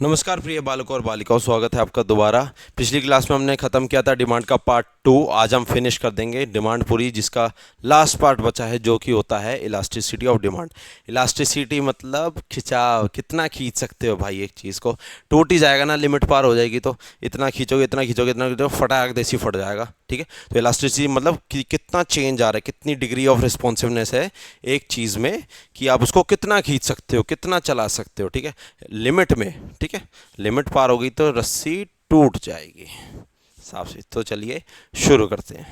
नमस्कार प्रिय बालकों और बालिकाओं, स्वागत है आपका दोबारा। पिछली क्लास में हमने ख़त्म किया था डिमांड का पार्ट 2। आज हम फिनिश कर देंगे डिमांड पूरी, जिसका लास्ट पार्ट बचा है जो कि होता है इलास्टिसिटी ऑफ डिमांड। इलास्टिसिटी मतलब खिंचाव, कितना खींच सकते हो भाई एक चीज़ को। टूट ही जाएगा ना, लिमिट पार हो जाएगी तो इतना खींचोगे इतना खींचोगे इतना खींचोगे, फटाक देसी फट जाएगा। ठीक है, तो इलास्टिसिटी मतलब कि कितना चेंज आ रहा है, कितनी डिग्री ऑफ रिस्पॉन्सिवनेस है एक चीज़ में, कि आप उसको कितना खींच सकते हो, कितना चला सकते हो। ठीक है, लिमिट में। ठीक है, लिमिट पार हो गई तो रस्सी टूट जाएगी। साफ से तो चलिए शुरू करते हैं।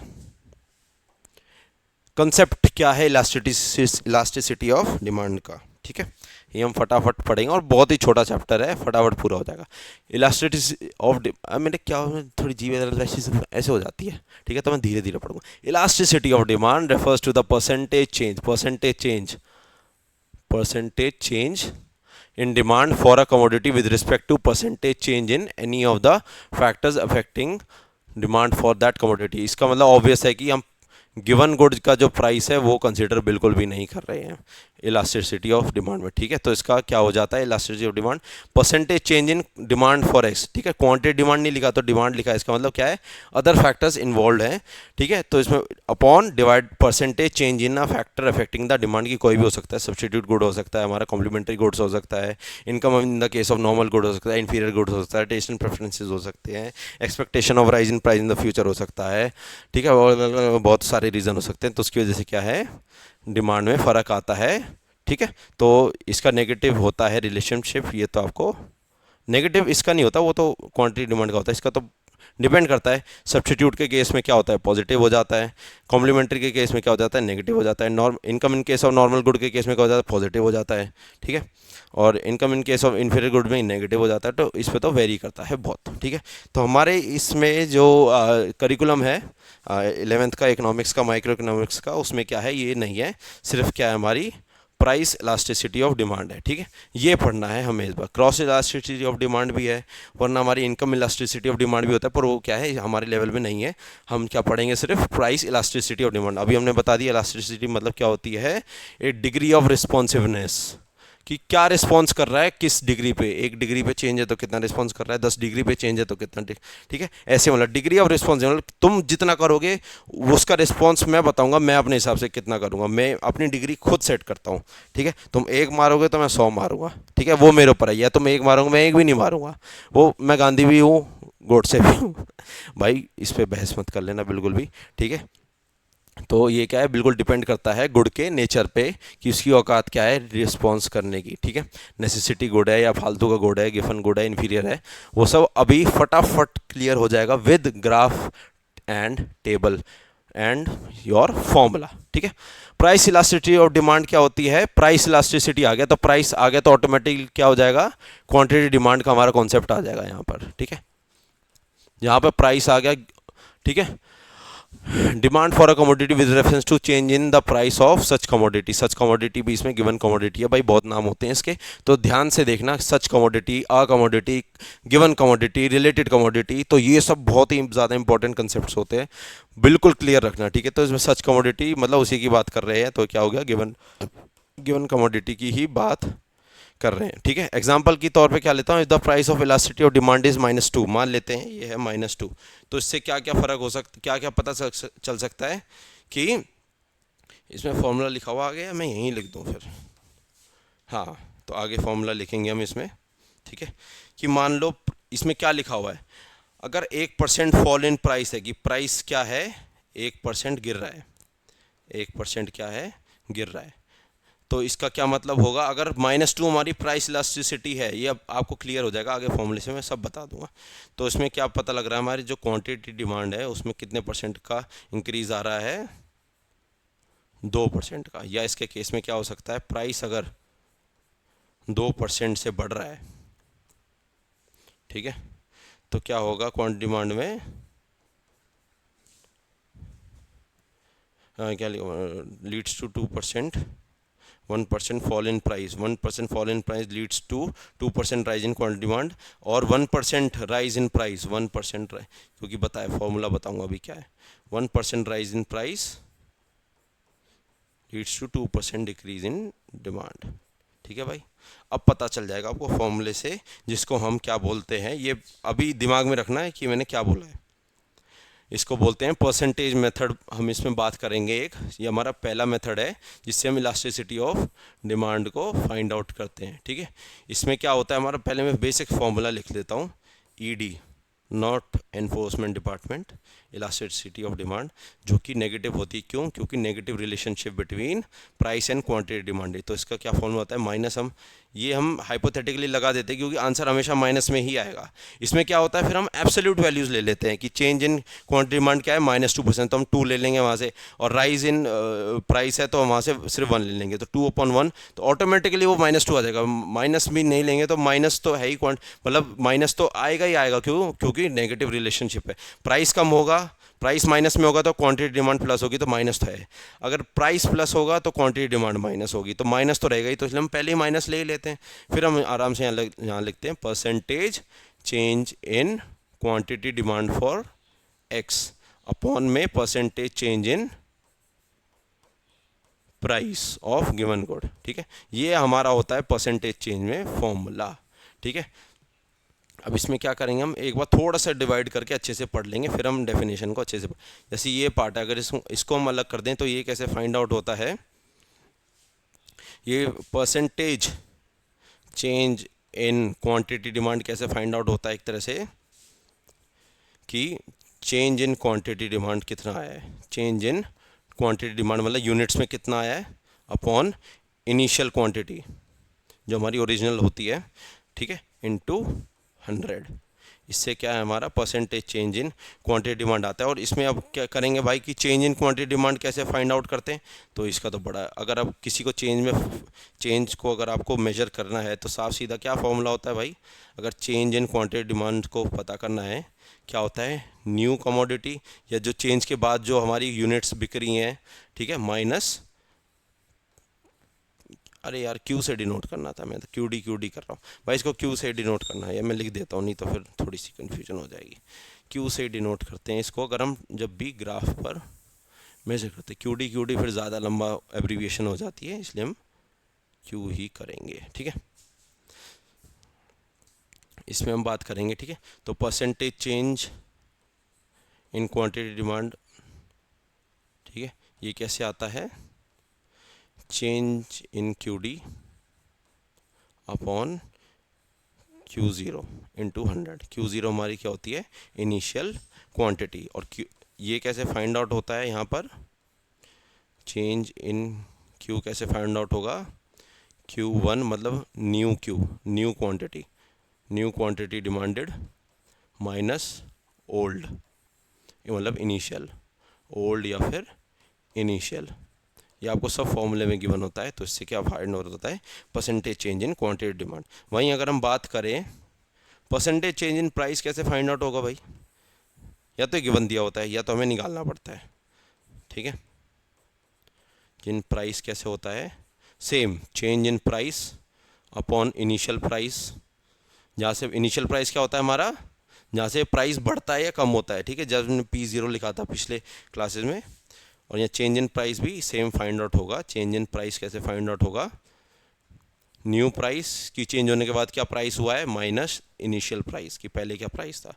कंसेप्ट क्या है इलास्टिसिटी ऑफ डिमांड का। ठीक है, ये हम फटाफट पढ़ेंगे और बहुत ही छोटा चैप्टर है, फटाफट पूरा हो जाएगा। इलास्टिसिटी ऑफ मैंने क्या, थोड़ी जीव ऐसे हो जाती है। ठीक है, तो मैं धीरे धीरे पढ़ूंगा। Elasticity of demand refers to the percentage change in demand for a commodity with respect to percentage change in any of the factors affecting demand for that commodity। इसका मतलब ऑब्वियस है कि हम गिवन गुड्स का जो price है वो consider बिल्कुल भी नहीं कर रहे हैं इलास्टिसिटी ऑफ डिमांड में। ठीक है, तो इसका क्या हो जाता है elasticity of demand, percentage change in demand for x. ठीक है, क्वांटिटी डिमांड नहीं लिखा तो डिमांड लिखा है, इसका मतलब क्या है, अदर फैक्टर्स इन्वॉल्व हैं। ठीक है, तो इसमें upon divide percentage change in a factor affecting the demand, की कोई भी हो सकता है, सब्सटीट्यूट गुड हो सकता है, हमारा कॉम्प्लीमेंट्री गुड्स हो सकता है, income in the case of normal good हो सकता है, इंफीरियर गुड्स हो सकता है, टेस्ट एंड प्रेफरेंसेज हो सकते हैं, expectation of rise in price in the future हो सकता है। ठीक है, और बहुत सारे रीज़न हो सकते हैं, तो उसकी वजह से क्या है, डिमांड में फ़र्क आता है। ठीक है, तो इसका नेगेटिव होता है रिलेशनशिप, ये तो आपको नेगेटिव इसका नहीं होता, वो तो क्वांटिटी डिमांड का होता है, इसका तो डिपेंड करता है। सब्सटीट्यूट के केस में क्या होता है, पॉजिटिव हो जाता है। कॉम्प्लीमेंट्री के केस में क्या हो जाता है, नेगेटिव हो जाता है। Income in case of normal good के केस में क्या हो जाता है, पॉजिटिव हो जाता है। ठीक है, और income in case of inferior good में नेगेटिव हो जाता है। तो इस पर तो वेरी करता है बहुत। ठीक है, तो हमारे इसमें जो करिकुलम है 11th का इकोनॉमिक्स का, माइक्रो इकोनॉमिक्स का, उसमें क्या है ये नहीं है, सिर्फ क्या है हमारी प्राइस इलास्टिसिटी ऑफ डिमांड है। ठीक है, ये पढ़ना है हमें इस बार। क्रॉस इलास्टिसिटी ऑफ डिमांड भी है, वरना हमारी इनकम इलास्टिसिटी ऑफ डिमांड भी होता है, पर वो क्या है हमारे लेवल में नहीं है। हम क्या पढ़ेंगे, सिर्फ प्राइस इलास्टिसिटी ऑफ डिमांड। अभी हमने बता दिया इलास्टिसिटी मतलब क्या होती है, ए डिग्री ऑफ रिस्पॉन्सिवनेस, कि क्या रिस्पॉन्स कर रहा है किस डिग्री पे। 1 डिग्री पे चेंज है तो कितना रिस्पॉन्स कर रहा है, 10 डिग्री पे चेंज है तो कितना। ठीक है, ऐसे मतलब डिग्री ऑफ रिस्पॉन्स, मतलब तुम जितना करोगे उसका रिस्पॉन्स मैं बताऊंगा, मैं अपने हिसाब से कितना करूंगा, मैं अपनी डिग्री खुद सेट करता हूँ। ठीक है, तुम 1 मारोगे तो मैं 100 मारूंगा। ठीक है, वो मेरे ऊपर है, या तुम 1 मारोगे मैं 1 भी नहीं मारूंगा, वो मैं गांधी भी हूँ गोडसे भी हूँ भाई, इस पर बहस मत कर लेना बिल्कुल भी। ठीक है, तो ये क्या है, बिल्कुल डिपेंड करता है गुड के नेचर पे, कि उसकी औकात क्या है रिस्पॉन्स करने की। ठीक है, नेसेसिटी गुड है या फालतू का गुड है, गिफन गुड है, इन्फीरियर है, वो सब अभी फटाफट क्लियर हो जाएगा with graph and table and your formula. ठीक है, प्राइस इलास्टिसिटी ऑफ डिमांड क्या होती है, प्राइस इलास्टिसिटी आ गया तो प्राइस आ गया तो ऑटोमेटिकली क्या हो जाएगा, क्वांटिटी डिमांड का हमारा कॉन्सेप्ट आ जाएगा यहाँ पर। ठीक है, यहाँ पर प्राइस आ गया। ठीक है, demand for a commodity with reference to change in the price of such commodity. Such commodity भी इसमें गिवन कमोडिटी है भाई, बहुत नाम होते हैं इसके, तो ध्यान से देखना। Such commodity, a commodity, given commodity, related commodity, तो ये सब बहुत ही ज़्यादा इंपॉर्टेंट कंसेप्ट होते हैं, बिल्कुल क्लियर रखना। ठीक है, तो इसमें सच कमोडिटी मतलब उसी की बात कर रहे हैं, तो क्या हो गया, गिवन गिवन कमोडिटी की ही बात कर रहे हैं। ठीक है, एग्जांपल के तौर पे क्या लेता हूँ, the price of elasticity of demand is -2, मान लेते हैं ये है -2, तो इससे क्या क्या फ़र्क हो सकता, क्या क्या पता चल सकता है, कि इसमें फॉर्मूला लिखा हुआ आ गया, मैं यहीं लिख दूँ फिर। हाँ, तो आगे फॉर्मूला लिखेंगे हम इसमें। ठीक है, कि मान लो इसमें क्या लिखा हुआ है, अगर 1% फॉल इन प्राइस है, कि प्राइस क्या है 1% गिर रहा है, 1% क्या है गिर रहा है, तो इसका क्या मतलब होगा, अगर -2 हमारी प्राइस इलास्टिसिटी है, ये अब आपको क्लियर हो जाएगा आगे फॉर्मूले से मैं सब बता दूंगा। तो इसमें क्या पता लग रहा है, हमारी जो क्वांटिटी डिमांड है उसमें कितने परसेंट का इंक्रीज आ रहा है, 2% का। या इसके केस में क्या हो सकता है, प्राइस अगर 2% से बढ़ रहा है, ठीक है, तो क्या होगा क्वांटिटी डिमांड में, क्या leads to 2%, 1% fall in price, 1% fall in price leads to 2% rise in quantity demand, और 1% rise in price, 1% क्योंकि बताया फॉर्मूला बताऊंगा अभी क्या है, 1% rise in price leads to 2% decrease in demand। ठीक है भाई। अब पता चल जाएगा आपको फॉर्मूले से, जिसको हम क्या बोलते हैं, ये अभी दिमाग में रखना है कि मैंने क्या बोला है। इसको बोलते हैं परसेंटेज मेथड। हम इसमें बात करेंगे एक, ये हमारा पहला मेथड है जिससे हम इलास्टिसिटी ऑफ डिमांड को फाइंड आउट करते हैं। ठीक है, इसमें क्या होता है हमारा, पहले मैं बेसिक फॉर्मूला लिख लेता हूँ। ED, not enforcement department, elasticity of demand, जो कि नेगेटिव होती है। क्यों? क्योंकि negative relationship between price and quantity demand है। तो इसका क्या फॉर्मूला होता है, माइनस, ये हम हाइपोथेटिकली लगा देते हैं क्योंकि आंसर हमेशा माइनस में ही आएगा। इसमें क्या होता है, फिर हम एब्सोल्यूट वैल्यूज ले लेते हैं कि चेंज इन क्वांटिटी डिमांड क्या है, -2%, तो हम 2 ले लेंगे वहाँ से, और राइज इन प्राइस है तो वहाँ से सिर्फ 1 ले लेंगे, तो 2/1, तो ऑटोमेटिकली वो -2 आ जाएगा। माइनस भी नहीं लेंगे तो माइनस तो है ही, मतलब माइनस तो आएगा ही आएगा। क्यों? क्योंकि नेगेटिव रिलेशनशिप है। प्राइस कम होगा, प्राइस माइनस में होगा तो क्वांटिटी डिमांड प्लस होगी, तो माइनस तो है। अगर प्राइस प्लस होगा तो क्वांटिटी डिमांड माइनस होगी, तो माइनस तो रहेगा ही, तो इसलिए हम पहले ही माइनस ले ही लेते हैं। फिर हम आराम से यहाँ लिखते हैं percentage change in quantity demand for X upon में percentage change in price of given good. ठीक है, ये हमारा होता है परसेंटेज चेंज में फॉर्मूला। ठीक है, अब इसमें क्या करेंगे, हम एक बार थोड़ा सा डिवाइड करके अच्छे से पढ़ लेंगे, फिर हम डेफिनेशन को अच्छे से जैसे ये पार्ट है, अगर इसको हम अलग कर दें तो ये कैसे फाइंड आउट होता है। ये percentage change in quantity demand कैसे फाइंड आउट होता है, एक तरह से कि चेंज इन क्वांटिटी डिमांड कितना आया है, चेंज इन क्वांटिटी डिमांड मतलब यूनिट्स में कितना आया है, अपॉन इनिशियल क्वांटिटी जो हमारी ओरिजिनल होती है, ठीक है, इनटू 100। इससे क्या है, हमारा percentage change in quantity demand आता है। और इसमें अब क्या करेंगे भाई कि चेंज इन क्वांटिटी डिमांड कैसे फाइंड आउट करते हैं, तो इसका तो बड़ा, अगर आप किसी को चेंज को अगर आपको मेजर करना है तो साफ सीधा क्या फॉर्मूला होता है भाई, अगर चेंज इन क्वांटिटी डिमांड को पता करना है, क्या होता है, न्यू कमोडिटी या जो चेंज के बाद जो हमारी यूनिट्स बिक रही हैं, ठीक है, माइनस, अरे यार क्यू से डिनोट करना था, मैं तो क्यू डी कर रहा हूँ भाई, इसको क्यू से डिनोट करना है, या मैं लिख देता हूँ, नहीं तो फिर थोड़ी सी कन्फ्यूजन हो जाएगी। क्यू से डिनोट करते हैं इसको, अगर हम जब भी ग्राफ पर मेजर करते हैं, क्यू डी फिर ज़्यादा लंबा एब्रीविएशन हो जाती है, इसलिए हम क्यू ही करेंगे। ठीक है, इसमें हम बात करेंगे। ठीक है, तो percentage change in quantity demand, ठीक है, ये कैसे आता है, change in Q D upon Q0 into 100। Q0 हमारी क्या होती है, इनिशियल क्वांटिटी, और ये कैसे फाइंड आउट होता है, यहाँ पर चेंज इन Q कैसे फाइंड आउट होगा, Q1 मतलब new new quantity demanded minus old, ये मतलब इनिशियल, ओल्ड या फिर इनिशियल, ये आपको सब फॉर्मूले में गिवन होता है। तो इससे क्या फाइंड होता है, percentage change in quantity demand. वहीं अगर हम बात करें परसेंटेज चेंज इन प्राइस कैसे फाइंड आउट होगा भाई, या तो गिवन दिया होता है या तो हमें निकालना पड़ता है। ठीक है, इन प्राइस कैसे होता है, same change in price upon initial price, जहाँ से इनिशियल प्राइस क्या होता है हमारा, जहाँ से प्राइस बढ़ता है या कम होता है। ठीक है, जब हमने P0 लिखा था पिछले क्लासेस में, और यहाँ चेंज इन प्राइस भी सेम फाइंड आउट होगा। चेंज इन प्राइस कैसे फाइंड आउट होगा, न्यू प्राइस की चेंज होने के बाद क्या प्राइस हुआ है, माइनस इनिशियल प्राइस की पहले क्या प्राइस था।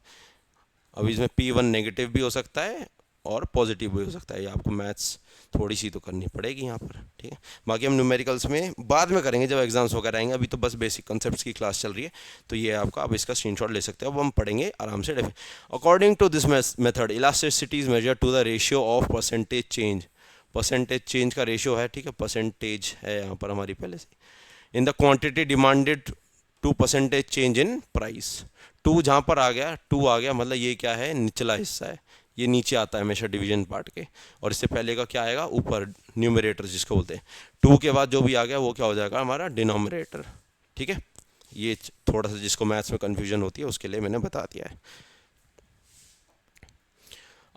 अब इसमें P1 नेगेटिव भी हो सकता है और पॉजिटिव भी हो सकता है, ये आपको मैथ्स थोड़ी सी तो करनी पड़ेगी यहाँ पर। ठीक है, बाकी हम न्यूमेरिकल्स में बाद में करेंगे जब एग्जाम्स वगैरह आएंगे, अभी तो बस बेसिक कॉन्सेप्ट्स की क्लास चल रही है। तो ये आपका, अब इसका स्क्रीनशॉट ले सकते हो, अब हम पढ़ेंगे आराम से। According to this method elasticity is measure to the ratio of percentage change, percentage change का रेशियो है, ठीक है, परसेंटेज है यहाँ पर हमारी पहले से, in the quantity demanded to percentage change in price. To जहाँ पर आ गया, टू आ गया मतलब ये क्या है, निचला हिस्सा है, ये नीचे आता है हमेशा डिवीजन पार्ट के, और इससे पहले का क्या आएगा, ऊपर, न्यूमरेटर जिसको बोलते हैं। टू के बाद जो भी आ गया वो क्या हो जाएगा, हमारा डिनोमिनेटर। ठीक है, ये थोड़ा सा जिसको मैथ्स में कन्फ्यूजन होती है उसके लिए मैंने बता दिया है।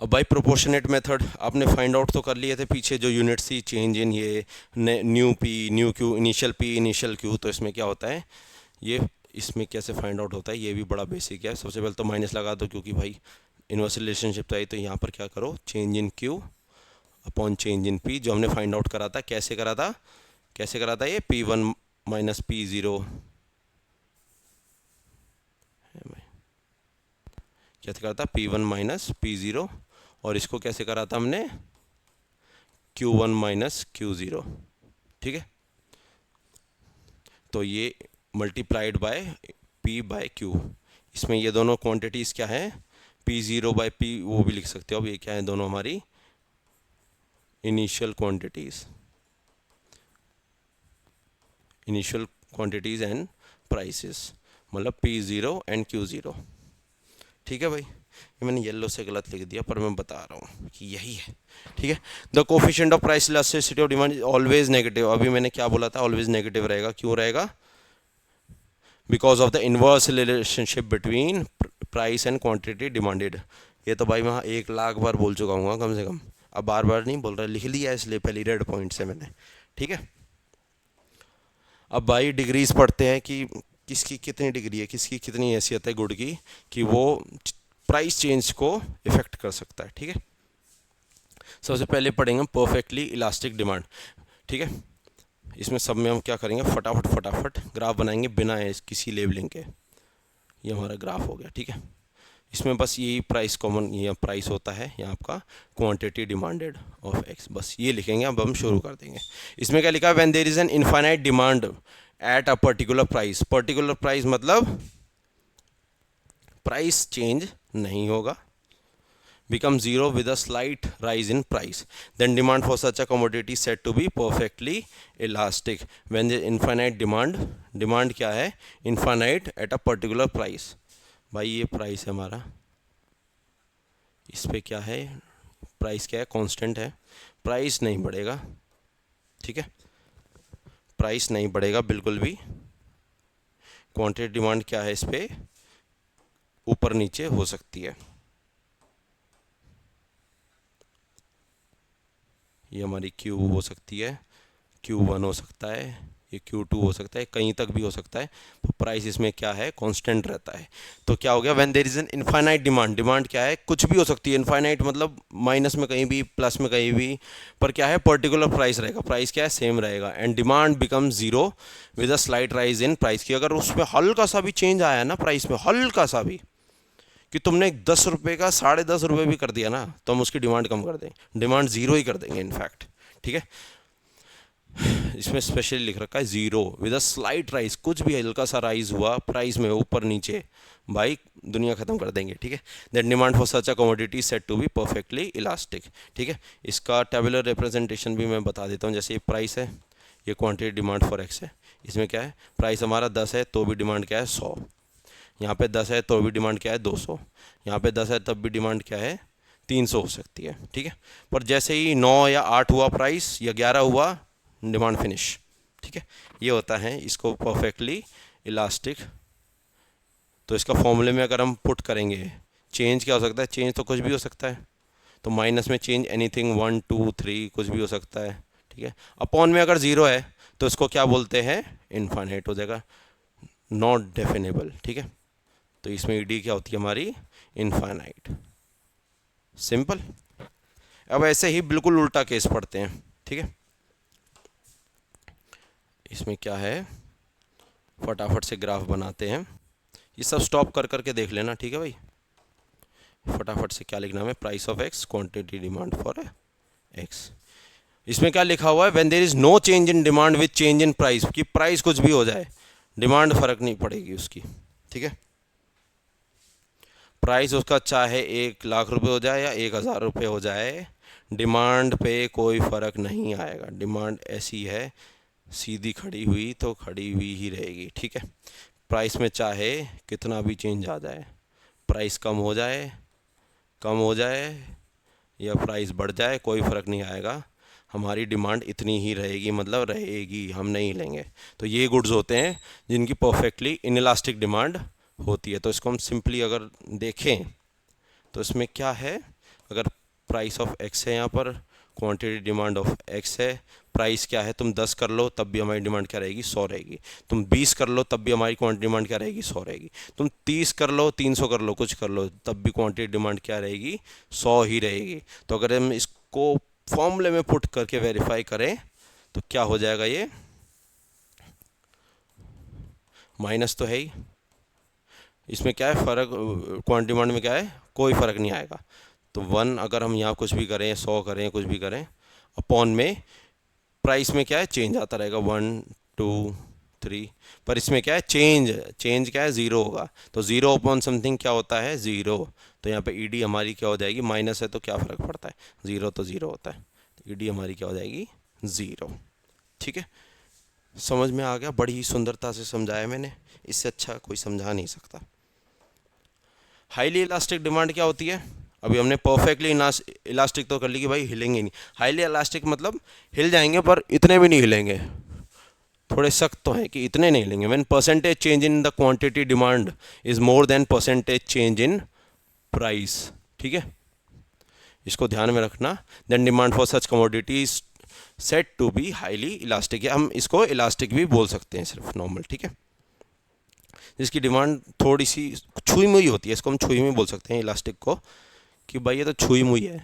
अब बाई प्रोपोर्शनेट मेथड आपने फाइंड आउट तो कर लिए थे पीछे, जो यूनिट्स थी चेंज इन ये new P, new Q, initial P, initial Q. तो इसमें क्या होता है, ये इसमें कैसे फाइंड आउट होता है, ये भी बड़ा बेसिक है। सबसे पहले तो माइनस लगा दो, क्योंकि भाई इनवर्स रिलेशनशिप तो आई, तो यहाँ पर क्या करो, change in Q upon change in P, जो हमने फाइंड आउट करा था, कैसे करा था ये P1 माइनस पी ज़ीरो, कैसे करा था, P1 माइनस P0, और इसको कैसे करा था हमने, Q1 माइनस Q0, ठीक है। तो ये multiplied by P by Q, इसमें ये दोनों क्वांटिटीज़ क्या है, P0 बाय P, वो भी लिख सकते हो। अब ये क्या है, दोनों हमारी initial quantities, initial quantities and prices, मतलब P0 एंड Q0, ठीक है भाई। ये मैंने येलो से गलत लिख दिया, पर मैं बता रहा हूँ कि यही है, ठीक है। The coefficient of price elasticity of demand is always negative. अभी मैंने क्या बोला था, ऑलवेज नेगेटिव रहेगा। क्यों रहेगा, because of the inverse relationship between price and quantity demanded. ये तो भाई मैं 1 लाख बार बोल चुका हूँ कम से कम, अब बार बार नहीं बोल रहा, लिख लिया इसलिए पहली रेड पॉइंट से मैंने, ठीक है। अब भाई डिग्रीज पढ़ते हैं कि किसकी कितनी डिग्री है, किसकी कितनी हैसियत है गुड की, कि वो प्राइस चेंज को इफेक्ट कर सकता है, ठीक है। सबसे पहले पढ़ेंगे हम परफेक्टली इलास्टिक डिमांड, ठीक है। इसमें सब में हम क्या करेंगे, फटाफट फटाफट ग्राफ बनाएंगे बिना किसी लेबलिंग के। ये हमारा ग्राफ हो गया, ठीक है। इसमें बस यही प्राइस कॉमन, ये प्राइस होता है, यहाँ आपका क्वांटिटी डिमांडेड ऑफ एक्स, बस ये लिखेंगे। अब हम शुरू कर देंगे। इसमें क्या लिखा है, when there is an infinite demand at a particular price, particular price मतलब प्राइस चेंज नहीं होगा, become zero with a slight rise in price, then demand for such a commodity is said to be perfectly elastic. When the infinite demand क्या है, infinite at a particular price। भाई ये price है हमारा, इस पे क्या है, प्राइस क्या है, कांस्टेंट है, प्राइस नहीं बढ़ेगा, ठीक है, प्राइस नहीं बढ़ेगा बिल्कुल भी। क्वांटिटी डिमांड क्या है, इस पे ऊपर नीचे हो सकती है। ये हमारी Q हो सकती है, Q1 हो सकता है, ये Q2 हो सकता है, कहीं तक भी हो सकता है। तो प्राइस इसमें क्या है, कांस्टेंट रहता है। तो क्या हो गया, when there is an infinite demand, demand क्या है, कुछ भी हो सकती है। इनफाइनाइट मतलब माइनस में कहीं भी, प्लस में कहीं भी, पर क्या है, पर्टिकुलर प्राइस रहेगा, प्राइस क्या है, सेम रहेगा। And demand become zero with a slight rise in price की। अगर उसमें हल्का सा भी चेंज आया ना प्राइस में, हल्का सा भी, कि तुमने 10 रुपये का 10.5 रुपये भी कर दिया ना, तो हम उसकी डिमांड कम कर देंगे, डिमांड जीरो ही कर देंगे इनफैक्ट, ठीक है। इसमें स्पेशली लिख रखा है zero with a slight rise, कुछ भी हल्का सा राइज हुआ प्राइस में ऊपर नीचे, भाई दुनिया खत्म कर देंगे, ठीक है। That demand for such a commodity set to be perfectly elastic, ठीक है। इसका टेबुलर रिप्रेजेंटेशन भी मैं बता देता हूँ। जैसे ये प्राइस है, ये क्वांटिटी डिमांड फॉर एक्स है, इसमें क्या है, प्राइस हमारा 10 है तो भी डिमांड क्या है 100, यहाँ पे 10 है तो भी डिमांड क्या है 200, यहाँ पे 10 है तब भी डिमांड क्या है 300 हो सकती है, ठीक है। पर जैसे ही 9 या 8 हुआ प्राइस, या 11 हुआ, डिमांड फिनिश, ठीक है। ये होता है इसको परफेक्टली इलास्टिक। तो इसका फॉर्मूले में अगर हम पुट करेंगे, चेंज क्या हो सकता है, चेंज तो कुछ भी हो सकता है। तो माइनस में चेंज एनीथिंग 1 2 3 कुछ भी हो सकता है, ठीक है। अपॉन में अगर जीरो है तो इसको क्या बोलते हैं, इनफाइनाइट हो जाएगा, नॉट डेफिनेबल, ठीक है। तो इसमें ईडी क्या होती है हमारी, इनफाइनाइट, सिंपल। अब ऐसे ही बिल्कुल उल्टा केस पढ़ते हैं, ठीक है। इसमें क्या है, फटाफट से ग्राफ बनाते हैं। ये सब स्टॉप कर करके देख लेना, ठीक है भाई। फटाफट से क्या लिखना है, price of X, quantity demand for X. इसमें क्या लिखा हुआ है, when there is no change in demand with change in price, कि प्राइस कुछ भी हो जाए, डिमांड फर्क नहीं पड़ेगी उसकी, ठीक है। प्राइस उसका चाहे 1 लाख रुपए हो जाए या 1,000 रुपये हो जाए, डिमांड पे कोई फ़र्क नहीं आएगा। डिमांड ऐसी है, सीधी खड़ी हुई तो खड़ी हुई ही रहेगी, ठीक है। प्राइस में चाहे कितना भी चेंज आ जाए, प्राइस कम हो जाए या प्राइस बढ़ जाए, कोई फ़र्क नहीं आएगा, हमारी डिमांड इतनी ही रहेगी, मतलब रहेगी, हम नहीं लेंगे। तो ये गुड्स होते हैं जिनकी परफेक्टली इनइलास्टिक डिमांड होती है। तो इसको हम सिंपली अगर देखें तो इसमें क्या है, अगर प्राइस ऑफ एक्स है, यहाँ पर क्वांटिटी डिमांड ऑफ एक्स है, प्राइस क्या है, तुम 10 कर लो तब भी हमारी डिमांड क्या रहेगी, 100 रहेगी। तुम 20 कर लो तब भी हमारी क्वांटिटी डिमांड क्या रहेगी, 100 रहेगी। तुम 30 कर लो, 300 कर लो, कुछ कर लो, तब भी क्वांटिटी डिमांड क्या रहेगी, 100 ही रहेगी। तो अगर हम इसको फॉर्मूले में पुट करके वेरीफाई करें तो क्या हो जाएगा, ये माइनस तो है ही, इसमें क्या है फ़र्क, क्वांटिटी डिमांड में क्या है, कोई फ़र्क नहीं आएगा। तो 1 अगर हम यहाँ कुछ भी करें, 100 करें, कुछ भी करें, अपॉन में प्राइस में क्या है चेंज आता रहेगा, 1 2 3, पर इसमें क्या है चेंज, चेंज क्या है ज़ीरो होगा। तो ज़ीरो अपॉन समथिंग क्या होता है, ज़ीरो। तो यहाँ पे ईडी हमारी क्या हो जाएगी, माइनस है तो क्या फ़र्क पड़ता है, ज़ीरो तो ज़ीरो होता है। तो ईडी हमारी क्या हो जाएगी, ज़ीरो। ठीक है, समझ में आ गया, बड़ी ही सुंदरता से समझाया मैंने, इससे अच्छा कोई समझा नहीं सकता। हाईली इलास्टिक डिमांड क्या होती है, अभी हमने परफेक्टली इलास्टिक तो कर ली कि भाई हिलेंगे नहीं। हाईली इलास्टिक मतलब हिल जाएंगे पर इतने भी नहीं हिलेंगे, थोड़े सख्त तो हैं कि इतने नहीं लेंगे। When percentage change in the quantity demand is more than percentage change in price. ठीक है, इसको ध्यान में रखना। Then demand for such commodities set to be highly elastic, या हम इसको इलास्टिक भी बोल सकते हैं सिर्फ नॉर्मल। ठीक है, जिसकी डिमांड थोड़ी सी छुई मुई होती है, इसको हम छुई मुई बोल सकते हैं इलास्टिक को, कि भाई ये तो छुई मुई है,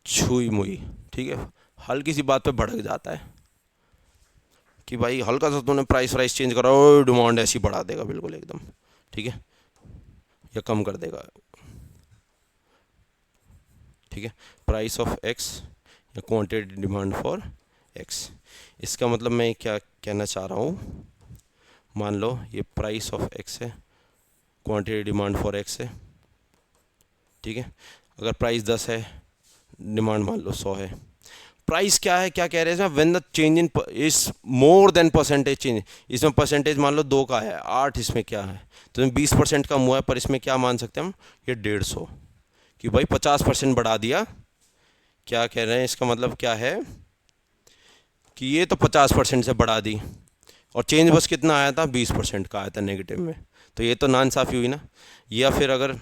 छुई मुई। ठीक है, हल्की सी बात पे भड़क जाता है कि भाई हल्का सा तूने प्राइस वाइस चेंज करा और डिमांड ऐसी बढ़ा देगा बिल्कुल एकदम। ठीक है, या कम कर देगा। ठीक है, प्राइस ऑफ एक्स या क्वांटिटी डिमांड फॉर एक्स, इसका मतलब मैं क्या कहना चाह रहा हूँ, मान लो ये प्राइस ऑफ एक्स है, क्वांटिटी डिमांड फॉर एक्स है। ठीक है, अगर प्राइस 10 है, डिमांड मान लो 100 है। प्राइस क्या है, क्या कह रहे हैं इसमें, when the change in is more than percentage change, इसमें परसेंटेज मान लो 2 का है, 8 इसमें क्या है, तो इसमें 20% कम हुआ है, पर इसमें क्या मान सकते हैं हम, ये 150, कि भाई 50% बढ़ा दिया। क्या कह रहे हैं, इसका मतलब क्या है कि ये तो 50% से बढ़ा दी, और चेंज बस कितना आया था, 20% का आया था नेगेटिव में, तो ये तो नाइंसाफ़ी हुई ना। या फिर अगर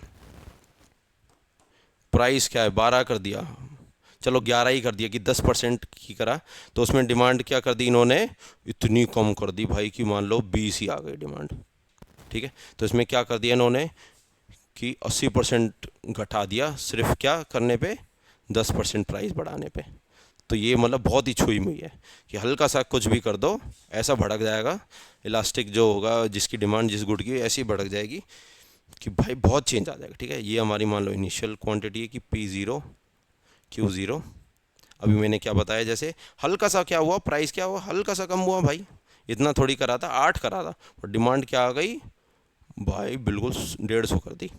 प्राइस क्या है 12 कर दिया, चलो 11 ही कर दिया कि 10% की करा, तो उसमें डिमांड क्या कर दी इन्होंने, इतनी कम कर दी भाई कि मान लो 20 ही आ गई डिमांड। ठीक है, तो इसमें क्या कर दिया इन्होंने कि 80% घटा दिया, सिर्फ क्या करने पे, 10% प्राइस बढ़ाने पे। तो ये मतलब बहुत ही छुई मुई है कि हल्का सा कुछ भी कर दो ऐसा भड़क जाएगा, इलास्टिक जो होगा जिसकी डिमांड जिस गुड की ऐसी भड़क जाएगी कि भाई बहुत चेंज आ जाएगा। ठीक है, ये हमारी मान लो इनिशियल क्वांटिटी है कि P0 Q0। अभी मैंने क्या बताया, जैसे हल्का सा क्या हुआ, प्राइस क्या हुआ, हल्का सा कम हुआ भाई, इतना थोड़ी करा था, 8 करा था, और डिमांड क्या आ गई भाई, बिल्कुल 150 कर दी।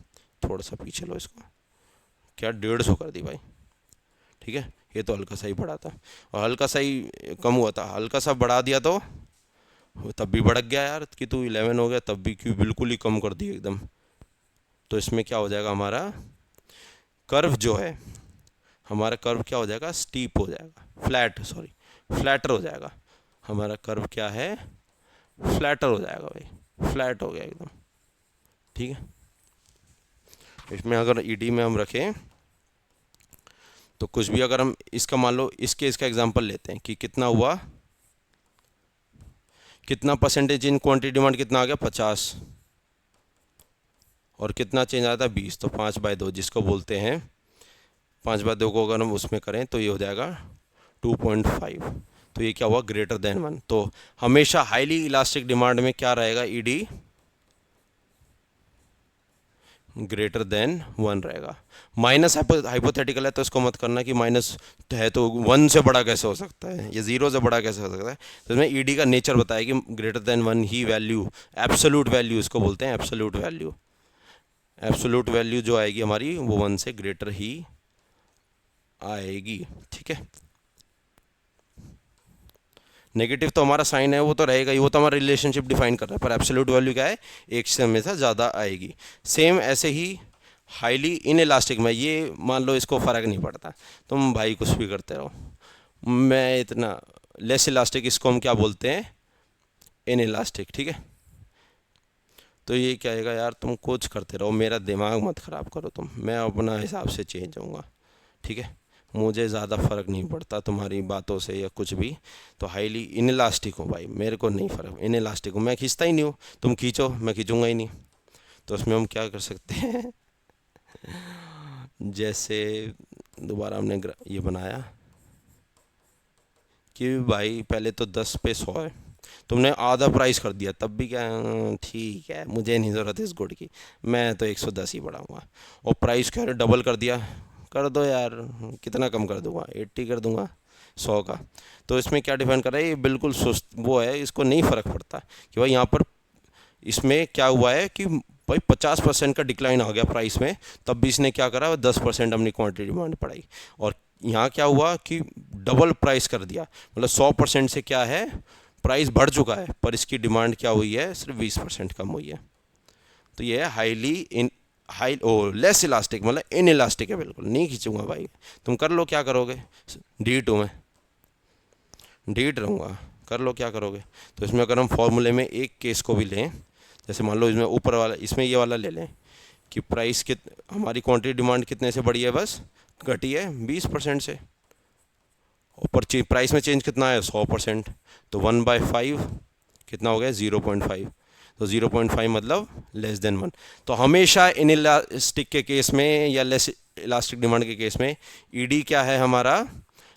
थोड़ा सा पीछे लो इसको, क्या 150 कर दी भाई। ठीक है, ये तो हल्का सा ही बढ़ा था, और हल्का सा ही कम हुआ था, हल्का सा बढ़ा दिया तो तब भी भड़क गया यार कि तू 11 हो गया, तब भी क्यों बिल्कुल ही कम कर दी एकदम। तो इसमें क्या हो जाएगा, हमारा कर्व जो है, हमारा कर्व क्या हो जाएगा, स्टीप हो जाएगा, फ्लैट, सॉरी फ्लैटर हो जाएगा। हमारा कर्व क्या है, फ्लैटर हो जाएगा भाई, फ्लैट हो गया एकदम। ठीक है, इसमें अगर ईडी में हम रखें तो कुछ भी, अगर हम इसका मान लो इसके इसका एग्जांपल लेते हैं कि कितना हुआ, कितना परसेंटेज इन क्वांटिटी डिमांड कितना आ गया, 50, और कितना चेंज आया था, 20, तो 5/2 जिसको बोलते हैं, 5/2 को अगर हम उसमें करें तो ये हो जाएगा 2.5। तो ये क्या हुआ, ग्रेटर देन 1। तो हमेशा हाईली इलास्टिक डिमांड में क्या रहेगा, ईडी ग्रेटर देन 1 रहेगा। माइनस हाइपोथेटिकल है तो इसको मत करना कि माइनस है तो 1 से बड़ा कैसे हो सकता है, या 0 से बड़ा कैसे हो सकता है। तो इसमें ईडी का नेचर बताया कि ग्रेटर देन 1 ही वैल्यू, एब्सोल्यूट वैल्यू इसको बोलते हैं, एब्सोल्यूट वैल्यू। एब्सोल्यूट वैल्यू जो आएगी हमारी वो 1 से ग्रेटर ही आएगी। ठीक है, नेगेटिव तो हमारा साइन है वो तो रहेगा ही, वो तो हमारा रिलेशनशिप डिफाइन कर रहा है, पर एब्सोल्यूट वैल्यू क्या है, एक से हमेशा ज़्यादा आएगी। सेम ऐसे ही हाईली इन इलास्टिक में, ये मान लो इसको फ़र्क नहीं पड़ता, तुम भाई कुछ भी करते रहो, मैं इतना लेस इलास्टिक, इसको हम क्या बोलते हैं, इन इलास्टिक। ठीक है, तो ये क्या आएगा यार, तुम कुछ करते रहो, मेरा दिमाग मत ख़राब करो तुम, मैं अपना हिसाब से चेंज होऊंगा। ठीक है, मुझे ज़्यादा फ़र्क नहीं पड़ता तुम्हारी बातों से या कुछ भी। तो हाईली इन इलास्टिक हूँ भाई, मेरे को नहीं फ़र्क, इन इलास्टिक हूँ, मैं खींचता ही नहीं हूँ, तुम खींचो मैं खींचूंगा ही नहीं। तो उसमें हम क्या कर सकते हैं जैसे दोबारा हमने ये बनाया कि भाई पहले तो 10 पे 100 है, तुमने आधा प्राइस कर दिया, तब भी क्या ठीक है, मुझे नहीं ज़रूरत इस गुड़ की, मैं तो 110 ही बढ़ाऊँगा। और प्राइस क्या डबल कर दिया, कर दो यार, कितना कम कर दूँगा, 80 कर दूँगा 100 का। तो इसमें क्या डिफाइन कर रहा है, ये बिल्कुल सुस्त वो है, इसको नहीं फ़र्क पड़ता कि भाई यहाँ पर इसमें क्या हुआ है कि भाई 50% का डिक्लाइन आ गया प्राइस में, तब भी इसने क्या करा, 10% अपनी क्वांटिटी डिमांड बढ़ाई। और यहाँ क्या हुआ कि डबल प्राइस कर दिया, मतलब 100% से क्या है प्राइस बढ़ चुका है, पर इसकी डिमांड क्या हुई है, सिर्फ 20% कम हुई है। तो ये है हाई लेस इलास्टिक, मतलब इन इलास्टिक है, बिल्कुल नहीं खींचूंगा भाई। तुम कर लो क्या करोगे, D2 में डीट रहूँगा, कर लो क्या करोगे। तो इसमें अगर हम फॉर्मूले में एक केस को भी लें, जैसे मान लो इसमें ऊपर वाला, इसमें ये वाला ले लें कि प्राइस हमारी क्वांटिटी डिमांड कितने से बढ़ी है, बस घटी है 20% से, ऊपर प्राइस में चेंज कितना है 100%, तो 1/5 कितना हो गया 0.5, तो 0.5 मतलब लेस देन 1। तो हमेशा इन इलास्टिक के केस में या लेस इलास्टिक डिमांड के केस में ईडी क्या है हमारा,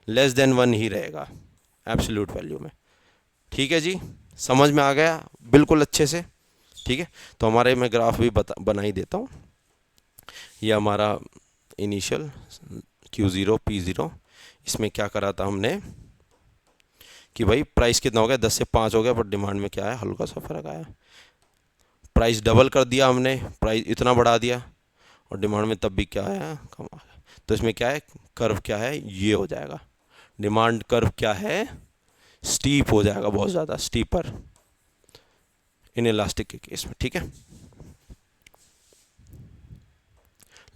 लेस देन 1 ही रहेगा एब्सोल्यूट वैल्यू में। ठीक है जी, समझ में आ गया बिल्कुल अच्छे से। ठीक है, तो हमारे मैं ग्राफ भी बना ही देता हूँ। ये हमारा इनिशियल Q0 P0, इसमें क्या करा था हमने कि भाई प्राइस कितना हो गया, 10 से 5 हो गया, पर डिमांड में क्या है, हल्का सा फर्क आया। प्राइस डबल कर दिया हमने, प्राइस इतना बढ़ा दिया, और डिमांड में तब भी क्या आया, कम आ गया। तो इसमें क्या है, कर्व क्या है, ये हो जाएगा, डिमांड कर्व क्या है, स्टीप हो जाएगा, बहुत ज़्यादा स्टीपर इन इलास्टिक के केस में। ठीक है,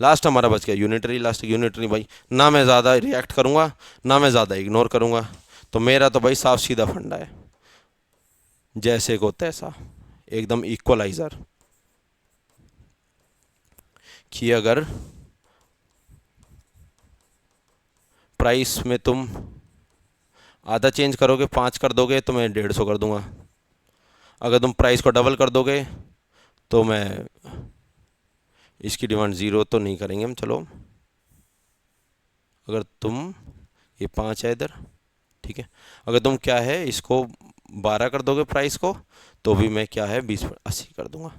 लास्ट हमारा बच गया यूनिटरी इलास्टिक। यूनिटरी भाई ना मैं ज़्यादा रिएक्ट करूँगा ना मैं ज़्यादा इग्नोर करूँगा, तो मेरा तो भाई साफ सीधा फंडा है, जैसे को तैसा, एकदम इक्वलाइज़र, कि अगर प्राइस में तुम आधा चेंज करोगे, 5 कर दोगे, तो मैं 150 कर दूंगा। अगर तुम प्राइस को डबल कर दोगे तो मैं इसकी डिमांड 0 तो नहीं करेंगे हम, चलो अगर तुम ये 5 है इधर, ठीक है, अगर तुम क्या है इसको 12 कर दोगे प्राइस को, तो भी मैं क्या है 20-80 कर दूंगा।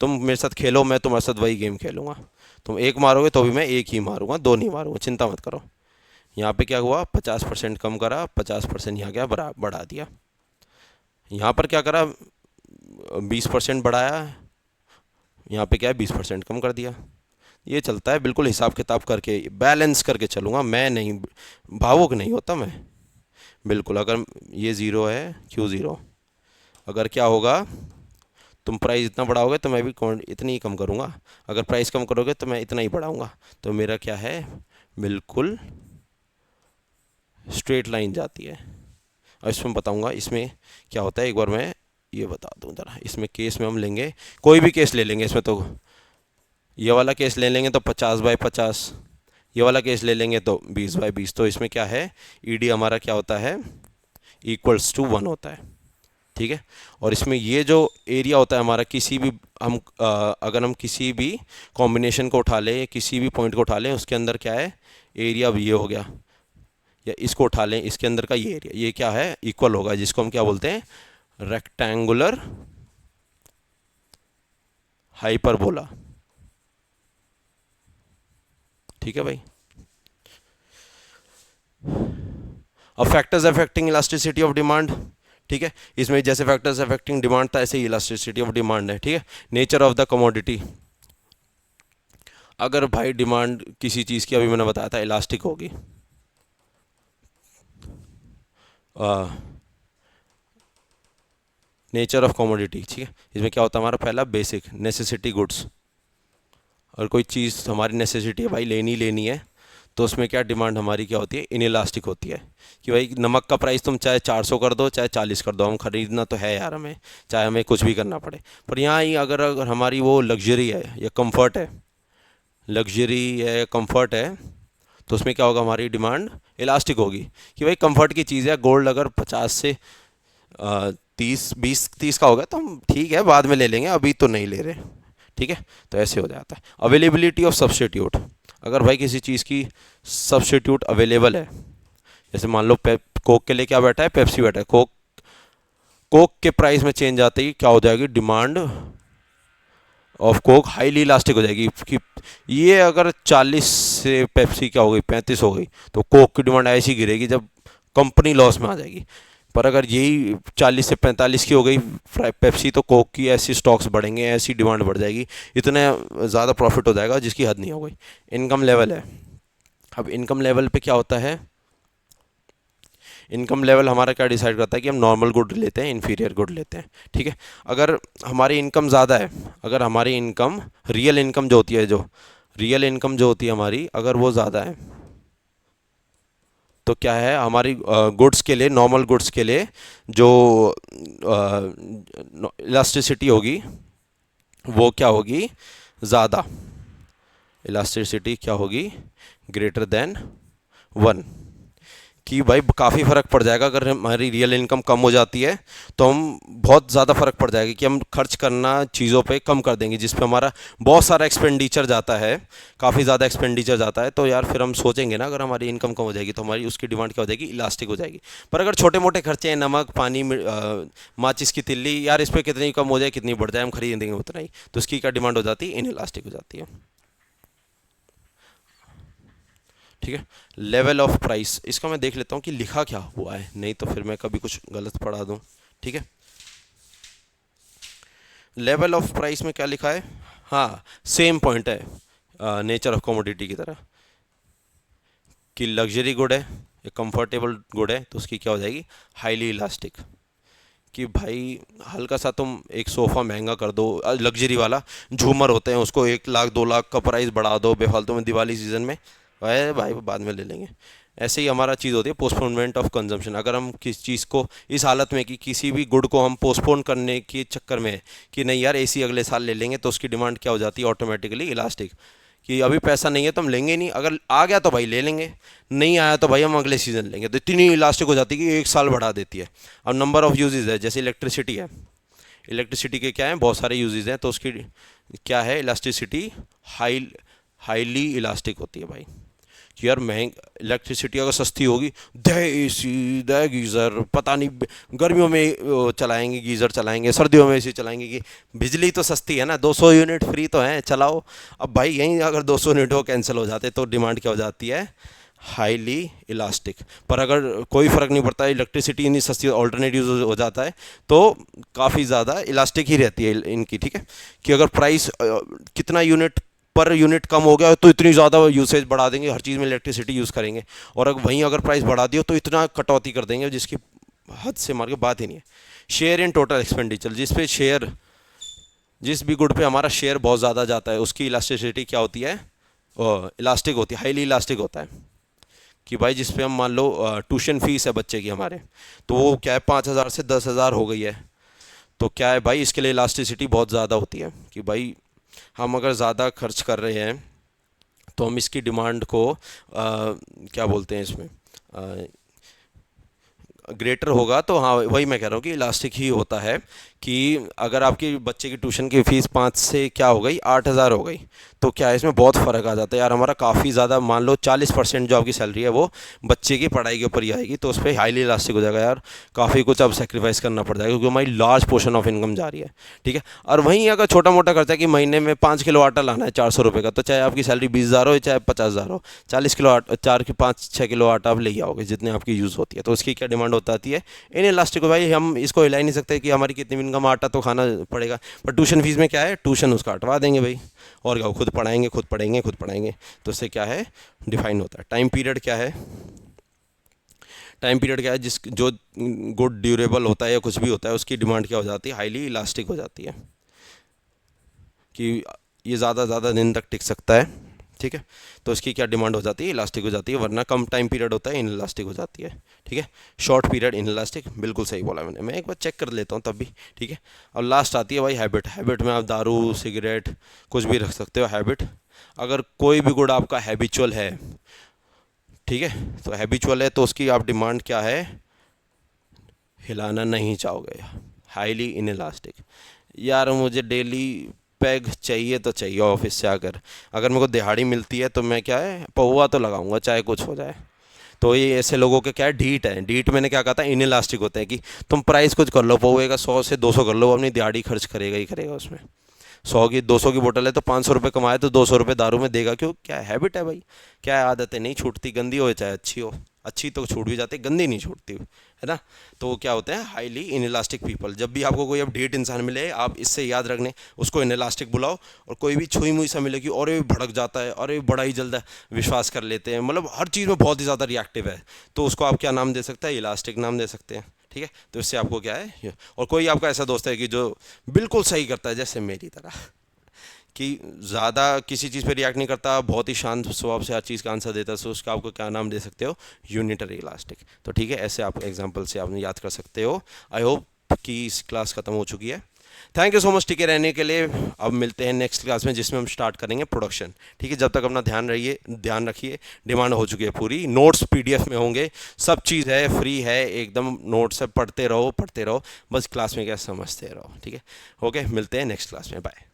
तुम मेरे साथ खेलो, मैं तुम्हारे साथ वही गेम खेलूंगा। तुम एक मारोगे तो भी मैं एक ही मारूंगा, दो नहीं मारूंगा, चिंता मत करो। यहाँ पे क्या हुआ, 50% कम करा, 50% यहाँ क्या बढ़ा दिया। यहाँ पर क्या करा, 20% बढ़ाया, यहाँ पे क्या है 20% कम कर दिया। ये चलता है बिल्कुल हिसाब किताब करके, बैलेंस करके चलूँगा मैं, नहीं भावुक नहीं होता मैं बिल्कुल। अगर ये 0 है Q0, अगर क्या होगा, तुम प्राइस इतना बढ़ाओगे तो मैं भी इतनी ही कम करूँगा, अगर प्राइस कम करोगे तो मैं इतना ही बढ़ाऊँगा, तो मेरा क्या है बिल्कुल स्ट्रेट लाइन जाती है। और इसमें बताऊँगा इसमें क्या होता है, एक बार मैं ये बता दूँ ज़रा। इसमें केस में हम लेंगे, कोई भी केस ले लेंगे इसमें, तो ये वाला केस ले लेंगे तो 50/50, ये वाला केस ले लेंगे तो 20/20। तो इसमें क्या है, ईडी हमारा क्या होता है, =1 होता है। ठीक है, और इसमें ये जो एरिया होता है हमारा, किसी भी हम अगर हम किसी भी कॉम्बिनेशन को उठा लें, किसी भी पॉइंट को उठा लें, उसके अंदर क्या है एरिया, अब ये हो गया, या इसको उठा लें, इसके अंदर का ये एरिया, ये क्या है इक्वल होगा, जिसको हम क्या बोलते हैं, रेक्टेंगुलर हाइपरबोला। ठीक है भाई, अब factors affecting elasticity of demand. ठीक है, इसमें जैसे फैक्टर्स अफेक्टिंग डिमांड था, ऐसे ही इलास्टिसिटी ऑफ डिमांड है। ठीक है, नेचर ऑफ द कमोडिटी, अगर भाई डिमांड किसी चीज़ की, अभी मैंने बताया था इलास्टिक होगी, नेचर ऑफ कमोडिटी। ठीक है, इसमें क्या होता है हमारा, पहला बेसिक नेसेसिटी गुड्स, और कोई चीज़ हमारी नेसेसिटी है भाई, लेनी है, तो उसमें क्या डिमांड हमारी क्या होती है, इनइलास्टिक होती है, कि भाई नमक का प्राइस तुम चाहे 400 कर दो चाहे 40 कर दो, हम खरीदना तो है यार हमें, चाहे हमें कुछ भी करना पड़े। पर यहाँ ही अगर हमारी वो लग्जरी है या कंफर्ट है, लग्जरी है कंफर्ट है, तो उसमें क्या होगा, हमारी डिमांड इलास्टिक होगी, कि भाई कंफर्ट की चीज़ है, गोल्ड अगर 50 से 30 का होगा तो हम ठीक है बाद में ले लेंगे, अभी तो नहीं ले रहे। ठीक है, तो ऐसे हो जाता है। अवेलेबिलिटी ऑफ सब्स्टिट्यूट, अगर भाई किसी चीज़ की सब्स्टिट्यूट अवेलेबल है, जैसे मान लो कोक के लिए क्या बैठा है, पेप्सी बैठा है, कोक कोक के प्राइस में चेंज आते ही क्या हो जाएगी, demand of Coke highly elastic हो जाएगी कि ये अगर 40 से पेप्सी क्या हो गई 35 हो गई तो कोक की डिमांड ऐसी गिरेगी जब कंपनी लॉस में आ जाएगी। पर अगर यही 40 से 45 की हो गई पेप्सी तो कोक की ऐसी स्टॉक्स बढ़ेंगे, ऐसी डिमांड बढ़ जाएगी, इतने ज़्यादा प्रॉफिट हो जाएगा जिसकी हद नहीं हो गई। इनकम लेवल है। अब इनकम लेवल पे क्या होता है, इनकम लेवल हमारा क्या डिसाइड करता है कि हम नॉर्मल गुड लेते हैं, इन्फीरियर गुड लेते हैं, ठीक है। अगर हमारी इनकम ज़्यादा है, अगर हमारी इनकम रियल इनकम जो होती है, जो रियल इनकम जो होती है हमारी, अगर वो ज़्यादा है तो क्या है, हमारी गुड्स के लिए, नॉर्मल गुड्स के लिए जो इलास्टिसिटी होगी वो क्या होगी, ज़्यादा। इलास्टिसिटी क्या होगी, ग्रेटर देन 1, कि भाई काफ़ी फ़र्क पड़ जाएगा। अगर हमारी रियल इनकम कम हो जाती है तो हम बहुत ज़्यादा फ़र्क पड़ जाएगा कि हम खर्च करना चीज़ों पे कम कर देंगे जिस पे हमारा बहुत सारा एक्सपेंडिचर जाता है, काफ़ी ज़्यादा एक्सपेंडिचर जाता है। तो यार फिर हम सोचेंगे ना, अगर हमारी इनकम कम हो जाएगी तो हमारी उसकी डिमांड क्या हो जाएगी, इलास्टिक हो जाएगी। पर अगर छोटे मोटे खर्चे हैं, नमक पानी माचिस की तिल्ली, यार इस पर कितनी कम हो जाए कितनी बढ़ जाए हम खरीद देंगे उतना ही, तो उसकी क्या डिमांड हो जाती है, इन इलास्टिक हो जाती है, ठीक है। लेवल ऑफ प्राइस, इसका मैं देख लेता हूँ कि लिखा क्या हुआ है, नहीं तो फिर मैं कभी कुछ गलत पढ़ा दूँ, ठीक है। लेवल ऑफ प्राइस में क्या लिखा है, हाँ सेम पॉइंट है नेचर ऑफ कमोडिटी की तरह, कि लग्जरी गुड है, एक कंफर्टेबल गुड है तो उसकी क्या हो जाएगी, हाईली इलास्टिक। कि भाई हल्का सा तुम एक सोफ़ा महंगा कर दो, लग्जरी वाला झूमर होते हैं उसको 1 लाख 2 लाख का प्राइस बढ़ा दो बेफालतू में दिवाली सीजन में, अरे भाई बाद में ले लेंगे। ऐसे ही हमारा चीज़ होती है पोस्टपोनमेंट ऑफ कंजम्पशन। अगर हम किस चीज़ को इस हालत में कि किसी भी गुड को हम पोस्टपोन करने के चक्कर में है कि नहीं यार एसी अगले साल ले लेंगे, तो उसकी डिमांड क्या हो जाती है, ऑटोमेटिकली इलास्टिक। कि अभी पैसा नहीं है तो हम लेंगे नहीं, अगर आ गया तो भाई ले लेंगे, नहीं आया तो भाई हम अगले सीज़न लेंगे। तो इतनी इलास्टिक हो जाती है कि 1 साल बढ़ा देती है। अब नंबर ऑफ़ यूजेज है, जैसे इलेक्ट्रिसिटी है, इलेक्ट्रिसिटी के क्या हैं, बहुत सारे यूजेज हैं, तो उसकी क्या है, इलास्टिसिटी हाईली इलास्टिक होती है भाई। कि यार महंग इलेक्ट्रिसिटी अगर सस्ती होगी, दे एसी दे गीज़र, पता नहीं गर्मियों में चलाएंगे गीज़र चलाएंगे, सर्दियों में एसी चलाएंगे, कि बिजली तो सस्ती है ना, 200 यूनिट फ्री तो है चलाओ। अब भाई यहीं अगर 200 यूनिट वो कैंसिल हो जाते तो डिमांड क्या हो जाती है, हाईली इलास्टिक। पर अगर कोई फ़र्क नहीं पड़ता, इलेक्ट्रिसिटी इतनी सस्ती ऑल्टरनेटिव हो जाता है तो काफ़ी ज़्यादा इलास्टिक ही रहती है इनकी, ठीक है। कि अगर प्राइस कितना यूनिट पर यूनिट कम हो गया तो इतनी ज़्यादा यूसेज बढ़ा देंगे, हर चीज़ में इलेक्ट्रिसिटी यूज़ करेंगे, और अगर वहीं अगर प्राइस बढ़ा दियो तो इतना कटौती कर देंगे जिसकी हद से मार के बात ही नहीं है। शेयर इन टोटल एक्सपेंडिचर, जिस पे शेयर, जिस भी गुड पे हमारा शेयर बहुत ज़्यादा जाता है उसकी इलास्टिसिटी क्या होती है, इलास्टिक होती है, हाईली इलास्टिक होता है। कि भाई जिस पे हम मान लो ट्यूशन फीस है बच्चे की हमारे, तो वो क्या है 5,000 से 10,000 हो गई है, तो क्या है भाई इसके लिए इलास्टिसिटी बहुत ज़्यादा होती है। कि भाई हम अगर ज़्यादा खर्च कर रहे हैं तो हम इसकी डिमांड को क्या बोलते हैं इसमें, ग्रेटर होगा, तो हाँ वही मैं कह रहा हूँ कि इलास्टिक ही होता है। कि अगर आपकी बच्चे की ट्यूशन की फ़ीस 5 से क्या हो गई 8,000 हो गई, तो क्या है इसमें बहुत फ़र्क आ जाता है यार, हमारा काफ़ी ज़्यादा, मान लो 40% जो आपकी सैलरी है वो बच्चे की पढ़ाई के ऊपर ही आएगी, तो उस पर हाईली इलास्टिक हो जाएगा यार, काफ़ी कुछ अब सेक्रीफाइस करना पड़ जाएगा क्योंकि हमारी लार्ज पोर्शन ऑफ इनकम जा रही है, ठीक है। और वहीं अगर छोटा मोटा खर्चा कि महीने में 5 किलो आटा लाना है 400 रुपये का, तो चाहे आपकी सैलरी 20,000 हो चाहे 50,000 हो, 40 किलो आटा, 4 5 6 किलो आटा आप ले आओगे जितने आपकी यूज़ होती है, तो उसकी क्या डिमांड होती है, इन इलास्टिक। भाई हम इसको हिला ही नहीं सकते कि हमारी कितनी इनकम, आटा तो खाना पड़ेगा। पर ट्यूशन फीस में क्या है, ट्यूशन उसका हटवा देंगे भाई, और क्या, खुद पढ़ाएंगे खुद पढ़ेंगे खुद पढ़ाएंगे, तो इससे क्या है, डिफाइन होता है। टाइम पीरियड क्या है, टाइम पीरियड क्या है, जिस जो गुड ड्यूरेबल होता है या कुछ भी होता है उसकी डिमांड क्या हो जाती है, हाईली इलास्टिक हो जाती है। कि ये ज़्यादा दिन तक टिक सकता है, ठीक है, तो इसकी क्या डिमांड हो जाती है, इलास्टिक हो जाती है। वरना कम टाइम पीरियड होता है, इन इलास्टिक हो जाती है, ठीक है। शॉर्ट पीरियड इन इलास्टिक, बिल्कुल सही बोला मैंने, मैं एक बार चेक कर लेता हूँ तब भी, ठीक है। और लास्ट आती है भाई हैबिट। हैबिट में आप दारू सिगरेट कुछ भी रख सकते हो, हैबिट। अगर कोई भी गुड आपका हैबिचुअल है, ठीक है, तो हैबिचुअल है तो उसकी आप डिमांड क्या है, हिलाना नहीं चाहोगे, हाईली इन इलास्टिक। यार मुझे डेली पैग चाहिए तो चाहिए ऑफिस से आकर, अगर मेरे को दिहाड़ी मिलती है तो मैं क्या है पौवा तो लगाऊंगा चाहे कुछ हो जाए, तो ये ऐसे लोगों के क्या है, ढीठ है। ढीठ मैंने क्या कहा था, इनइलास्टिक होते हैं कि तुम प्राइस कुछ कर लो, पौएगा 100 से 200 कर लो, वो अपनी दिहाड़ी खर्च करेगा ही करेगा उसमें। 100 की 200 की बोतल है तो 500 रुपये कमाए तो 200 रुपये दारू में देगा क्यों? क्या हैबिट है भाई, क्या है, आदत है, नहीं छूटती, गंदी हो चाहे अच्छी हो। अच्छी तो छूट भी जाती, गंदी नहीं छूटती, है ना। तो वो क्या होते हैं, हाईली इनइलास्टिक पीपल। जब भी आपको कोई अब ढीठ इंसान मिले, आप इससे याद रखने, उसको इनइलास्टिक बुलाओ। और कोई भी छुई मुई सा मिले कि अरे भड़क जाता है, अरे बड़ा ही जल्द विश्वास कर लेते हैं, मतलब हर चीज़ में बहुत ही ज़्यादा रिएक्टिव है, तो उसको आप क्या नाम दे सकते हैं, इलास्टिक नाम दे सकते हैं। ठीक है, तो इससे आपको क्या है। और कोई आपका ऐसा दोस्त है कि जो बिल्कुल सही करता है, जैसे मेरी तरह, कि ज़्यादा किसी चीज़ पे रिएक्ट नहीं करता, बहुत ही शांत स्वभाव से हर चीज़ का आंसर देता है, तो उसका आपको क्या नाम दे सकते हो, यूनिटरी इलास्टिक। तो ठीक है, ऐसे आप एग्जांपल से आपने याद कर सकते हो। आई होप कि इस क्लास खत्म हो चुकी है। थैंक यू सो मच टिके रहने के लिए। अब मिलते हैं नेक्स्ट क्लास में, जिसमें हम स्टार्ट करेंगे प्रोडक्शन। ठीक है, जब तक अपना ध्यान रखिए। डिमांड हो चुकी है पूरी, नोट्स पीडीएफ में होंगे, सब चीज़ है, फ्री है एकदम, नोट्स है, पढ़ते रहो। बस क्लास में क्या समझते रहो। ठीक है, ओके, मिलते हैं नेक्स्ट क्लास में, बाय।